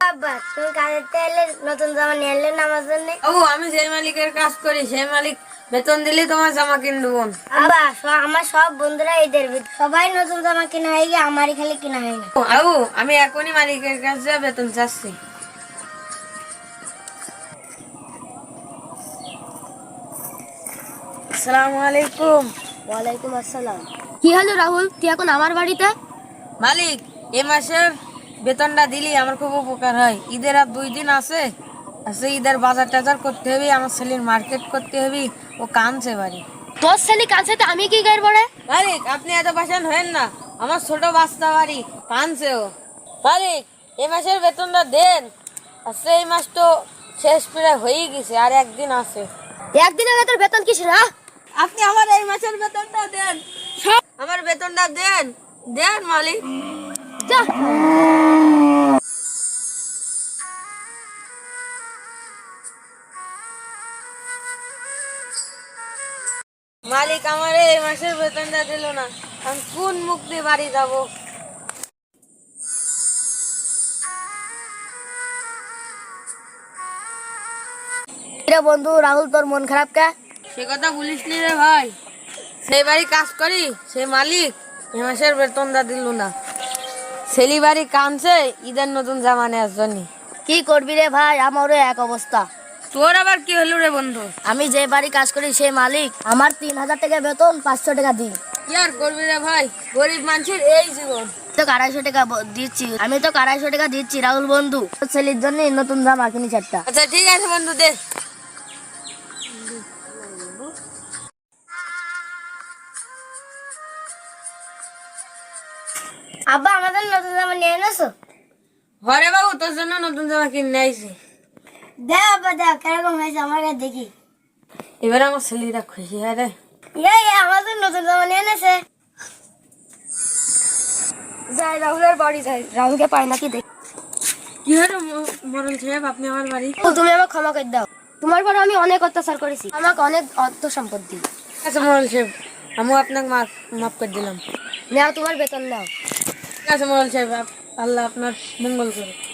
আব্বা তুমি কাজের তেলে নতুন জামা নিয়ে এলে না আমার জন্য? আমি যে মালিকের কাজ করি সেই মালিক বেতন দিলে তোমার জামা কিনবো। আব্বা আমার সব বন্ধুরা ঈদের সবাই নতুন জামা কিনা হয়ে গিয়ে আমারই খালি কিনা হয় না। আমি এখনই মালিকের কাছে বেতন চাচ্ছি। আসসালামু আলাইকুম। ওয়ালাইকুম আসসালাম। কি হলো রাহুল, তুই এখন আমার বাড়িতে? মালিক, এ মাসের বেতনটা দিলি আমার খুব উপকার হয়। ঈদের আর 2 দিন আছে। ঈদের বাজার টাজার করতে হবে, আমার ছেলের মার্কেট করতে হবে। ও কানছে বাড়ি। তোর ছেলে কাছে তো আমি কি করবো রে? মালিক, আপনি এত পাশান হয়েন না। আমার ছোট বাচ্চা বাড়ি কানছে ও। মালিক, এ মাসের বেতনটা দেন। এই মাস তো শেষ প্রায় হয়ে গেছে, আর একদিন আছে। একদিনের ভেতর বেতন কিস না? আপনি আমার এই মাসের বেতনটা দেন। আমার বেতনটা দেন দেন মালিক। যা। মালিক আমার এই মাসের বেতনটা দিল না, আমি কোন মুখ দিয়ে বাড়ি যাব? রে বন্ধু রাহুল, তোর মন খারাপ কে? সে কথা বলিস নি রে ভাই। সেই বাড়ি কাজ করি, সেই মালিক এ মাসের বেতনটা দিল না। ছেলি বাড়ি কানছে ঈদের নতুন জামা নেওয়ার জন্য। কি করবি রে ভাই, আমারও এক অবস্থা। তোর আবার কি হলো রে বন্ধু? আমি যে বাড়ি কাজ করি সেই মালিক আমার 3000 টাকা বেতন, 500 টাকা দিই। কি আর করবি রে ভাই, গরিব মানুষের এই জীবন। তো 250 টাকা দিচ্ছি, আমি তো 250 টাকা দিচ্ছি রাহুল বন্ধু। তোর ছেলের জন্য নতুন জামা কিনি 4টা। আচ্ছা ঠিক আছে বন্ধু, দে। আব্বা আমাদের নতুন জামা নিয়ে এনেছো? ঘরে বাবু, তোর জন্য নতুন জামা কিনে আইছি। দেখ আব্বা দেখ কিরকম হয়েছে আমার কাছে দেখি। এবার আমার ছেলেরা খুশি হয় রে। আমাদের নতুন জামা নিয়ে এনেছে। যাই রাহুলের বাড়ি যাই, রাহুলকে পাই নাকি দেখ। কি হলো মরল সাহেব, আপনি আমার বাড়ি? তুমি আমাকে ক্ষমা করে দাও, তোমার পরে আমি অনেক অত্যাচার করেছি, আমাকে অনেক অর্থ সম্পত্তি। আচ্ছা মরল সাহেব, আমিও আপনাকে মাফ করে দিলাম। নাও তোমার বেতন নাও। ঠিক আছে মরল সাহেব, আল্লাহ আপনার মঙ্গল করুক।